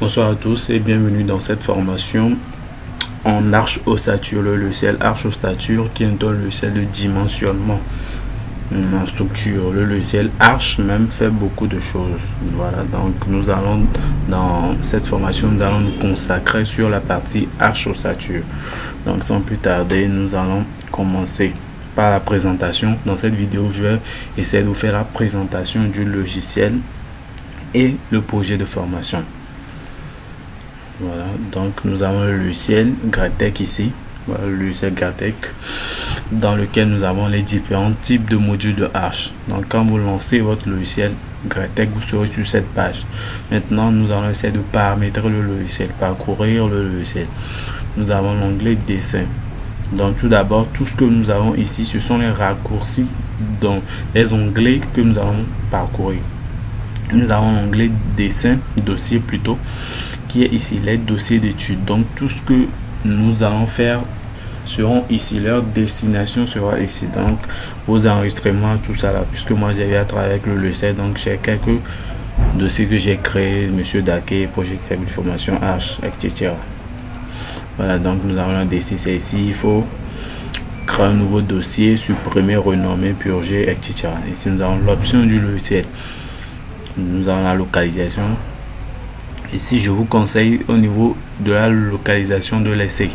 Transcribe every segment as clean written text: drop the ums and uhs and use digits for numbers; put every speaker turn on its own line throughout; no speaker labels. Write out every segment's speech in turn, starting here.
Bonsoir à tous et bienvenue dans cette formation en arche ossature, le logiciel arche ossature qui est un logiciel de dimensionnement en structure. Le logiciel arche même fait beaucoup de choses. Voilà, donc nous allons dans cette formation, nous allons nous consacrer sur la partie arche ossature. Donc sans plus tarder, nous allons commencer par la présentation. Dans cette vidéo, je vais essayer de vous faire la présentation du logiciel et le projet de formation. Voilà, donc nous avons le logiciel Gratec ici. Voilà, le logiciel Gratec dans lequel nous avons les différents types de modules de arche. Donc quand vous lancez votre logiciel Gratec, vous serez sur cette page. Maintenant, nous allons essayer de paramétrer le logiciel, parcourir le logiciel. Nous avons l'onglet dessin. Donc tout d'abord, tout ce que nous avons ici, ce sont les raccourcis dans les onglets que nous allons parcourir. Nous avons l'onglet dessin, dossier plutôt, qui est ici les dossiers d'études. Donc tout ce que nous allons faire seront ici, leur destination sera ici. Donc vos enregistrements, tout ça là, puisque moi j'ai à travailler avec le logiciel, donc j'ai quelques dossiers que j'ai créés, monsieur Daké, projet créé de formation H, etc. Voilà, donc nous avons un dossier, c'est ici, il faut créer un nouveau dossier, supprimer, renommer, purger, etc. Ici nous avons l'option du logiciel, nous avons la localisation. Ici je vous conseille au niveau de la localisation de laisser,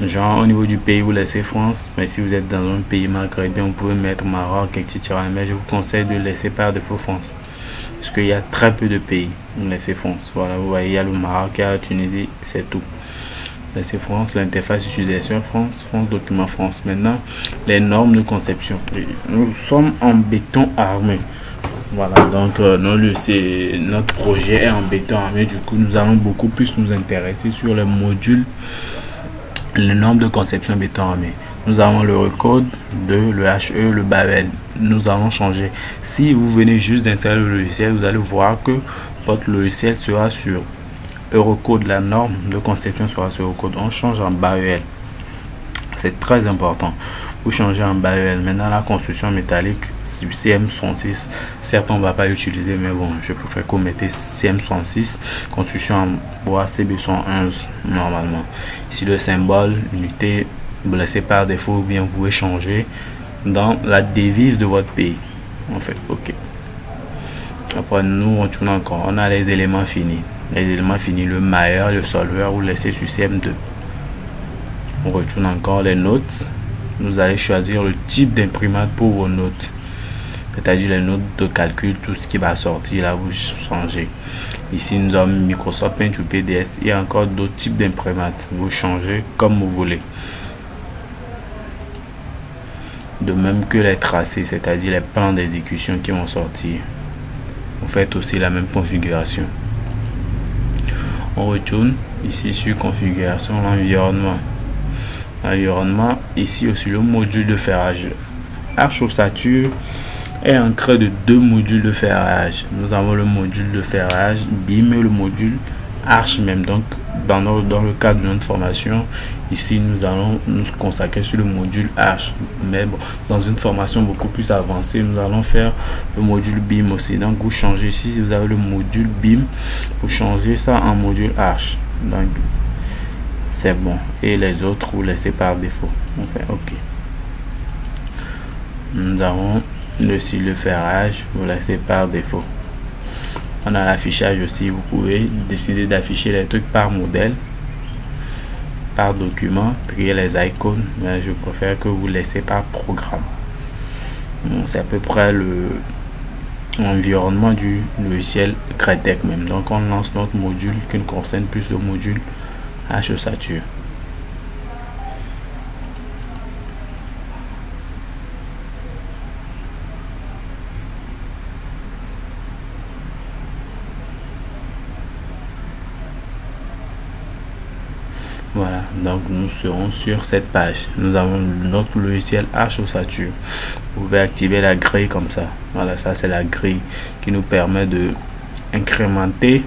genre au niveau du pays vous laissez France, mais si vous êtes dans un pays maghrébin vous pouvez mettre Maroc, etc. Mais je vous conseille de laisser par défaut France, parce qu'il y a très peu de pays où laissez France. Voilà, vous voyez, il y a le Maroc, il y a la Tunisie, c'est tout. Laissez France, l'interface d'utilisation France, France document France. Maintenant les normes de conception, nous sommes en béton armé. Voilà, donc notre projet est en béton armé. Du coup nous allons beaucoup plus nous intéresser sur les modules, les normes de conception béton armé. Nous avons le Eurocode, le HE, le Babel. Nous allons changer. Si vous venez juste d'installer le logiciel, vous allez voir que votre logiciel sera sur Eurocode, la norme de conception sera sur Eurocode. On change en Babel, c'est très important. Vous changez en Babel. Maintenant la construction métallique CM66, certes on va pas l'utiliser, mais bon, je préfère qu'on mette CM66, construction en bois CB111 normalement. Ici le symbole unité, vous laissez par défaut, ou bien vous pouvez changer dans la devise de votre pays en fait. Ok, après nous on tourne encore, on a les éléments finis. Les éléments finis, le mailleur, le solveur, vous laissez sur CM2. On retourne encore les notes. Vous allez choisir le type d'imprimante pour vos notes, c'est-à-dire les notes de calcul, tout ce qui va sortir là, vous changez. Ici nous avons Microsoft Paint ou PDS. Il y a encore d'autres types d'imprimantes, vous changez comme vous voulez. De même que les tracés, c'est-à-dire les plans d'exécution qui vont sortir, vous faites aussi la même configuration. On retourne ici sur configuration, l'environnement. L'environnement, ici aussi le module de ferrage. Arche ossature est ancré de deux modules de ferrage. Nous avons le module de ferrage BIM et le module arche même. Donc dans le cadre de notre formation ici, nous allons nous consacrer sur le module arche, mais bon, dans une formation beaucoup plus avancée nous allons faire le module BIM aussi. Donc vous changez ici, si vous avez le module BIM, vous changez ça en module arche, donc c'est bon, et les autres vous laissez par défaut. Enfin, ok, nous avons le ferrage, vous laissez par défaut. On a l'affichage aussi, vous pouvez décider d'afficher les trucs par modèle, par document, trier les icônes, mais je préfère que vous laissez par programme. C'est à peu près l'environnement du logiciel Gratec même. Donc on lance notre module qui nous concerne plus le module H ossature. Voilà, donc nous serons sur cette page. Nous avons notre logiciel H ossature. Vous pouvez activer la grille comme ça. Voilà, ça c'est la grille qui nous permet de incrémenter,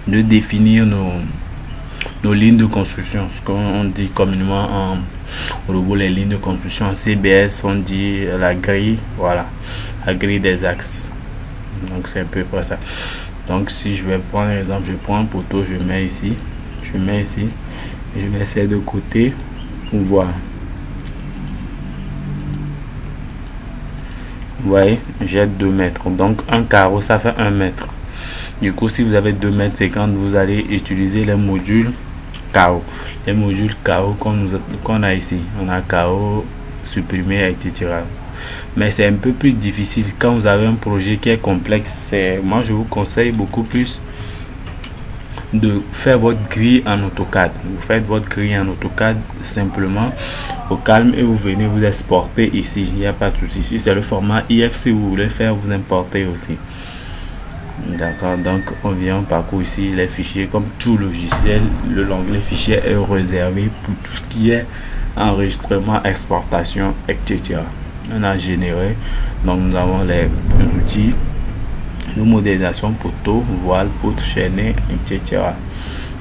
de définir nos lignes de construction, ce qu'on dit communément en robot, les lignes de construction. En CBS on dit la grille, voilà, la grille des axes. Donc c'est un peu près ça. Donc si je vais prendre l'exemple, je prends un poteau, je mets ici, et je vais essayer de côté pour voir. Vous voyez, j'ai 2 mètres, donc un carreau ça fait 1 mètre. Du coup, si vous avez 2 mètres 50, vous allez utiliser les modules carreau. Les modules carreau qu'on a ici, on a carreau supprimé, etc. Mais c'est un peu plus difficile quand vous avez un projet qui est complexe. Moi je vous conseille beaucoup plus de faire votre grille en AutoCAD. Vous faites votre grille en AutoCAD simplement au calme et vous venez vous exporter ici. Il n'y a pas de souci. Si c'est le format IF, si vous voulez faire, vous importez aussi. D'accord, donc on vient, on parcourt ici les fichiers. Comme tout logiciel, l'onglet fichier est réservé pour tout ce qui est enregistrement, exportation, etc. On a généré, donc nous avons les outils, nos modélisations poteau, voile, poutre, chaînée, etc.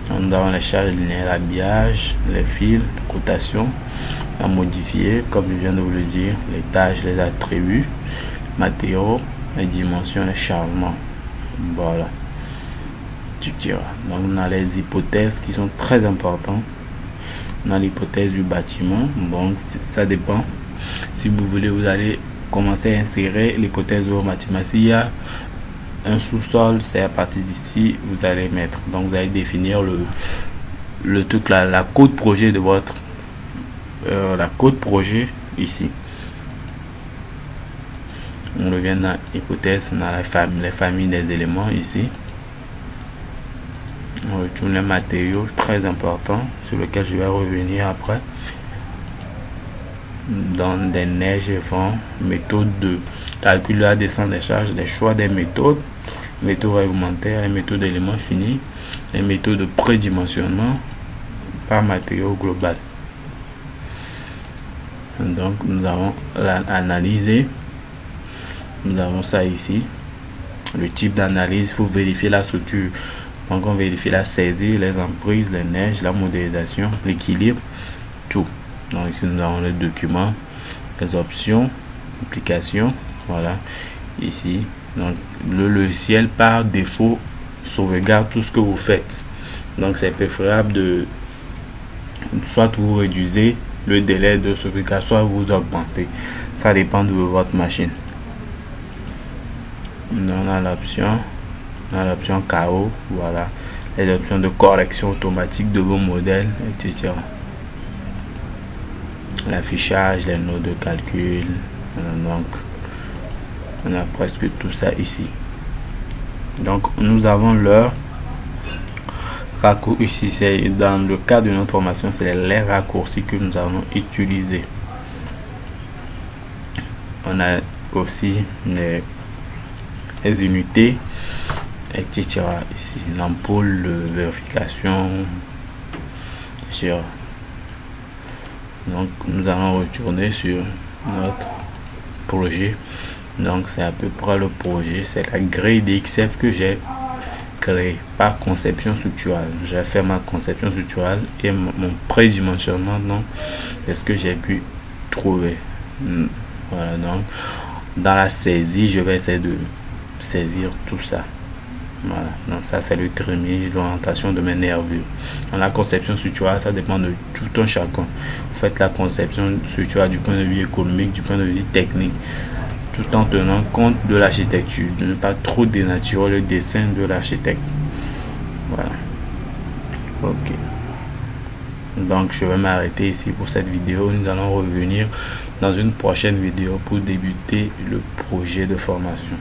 Donc, nous avons les charges linéaires, l'habillage, les fils, cotation, à modifier, comme je viens de vous le dire, les tâches, les attributs, matériaux, les dimensions, les chargements. Voilà. Donc on a les hypothèses qui sont très importantes. On a l'hypothèse du bâtiment, donc ça dépend. Si vous voulez, vous allez commencer à insérer l'hypothèse du bâtiment. S'il y a un sous-sol, c'est à partir d'ici vous allez mettre. Donc vous allez définir le truc là, la code projet de votre la code projet ici. On revient dans l'hypothèse, on a les familles des éléments ici. On retourne les matériaux, très important, sur lequel je vais revenir après. Dans des neiges et vents, méthode de calcul de la descente des charges, les choix des méthodes réglementaires, les méthodes d'éléments finis, les méthodes de prédimensionnement par matériau global. Donc nous avons analysé. Nous avons ça ici, le type d'analyse. Il faut vérifier la structure, donc on vérifie la saisie, les emprises, les neiges, la modélisation, l'équilibre, tout. Donc ici nous avons les documents, les options, applications, voilà ici. Donc le logiciel par défaut sauvegarde tout ce que vous faites, donc c'est préférable de soit vous réduisez le délai de sauvegarde, soit vous augmentez, ça dépend de votre machine. On a l'option KO, voilà, les options de correction automatique de vos modèles, etc. L'affichage, les notes de calcul, donc on a presque tout ça ici. Donc nous avons leur raccourci ici, c'est dans le cas de notre formation, c'est les raccourcis que nous allons utiliser. On a aussi les unités, etc. Ici l'ampoule de vérification sur. Donc nous allons retourner sur notre projet. Donc c'est à peu près le projet, c'est la grille d'XF que j'ai créé par conception structurale. J'ai fait ma conception structurale et mon prédimensionnement, donc c'est ce que j'ai pu trouver. Voilà, donc dans la saisie, je vais essayer de saisir tout ça. Voilà, donc ça c'est le trimage, l'orientation de mes nervures. Dans la conception structurale, ça dépend de tout un chacun. Vous faites la conception structurale du point de vue économique, du point de vue technique, tout en tenant compte de l'architecture, de ne pas trop dénaturer le dessin de l'architecte. Voilà. Ok. Donc je vais m'arrêter ici pour cette vidéo. Nous allons revenir dans une prochaine vidéo pour débuter le projet de formation.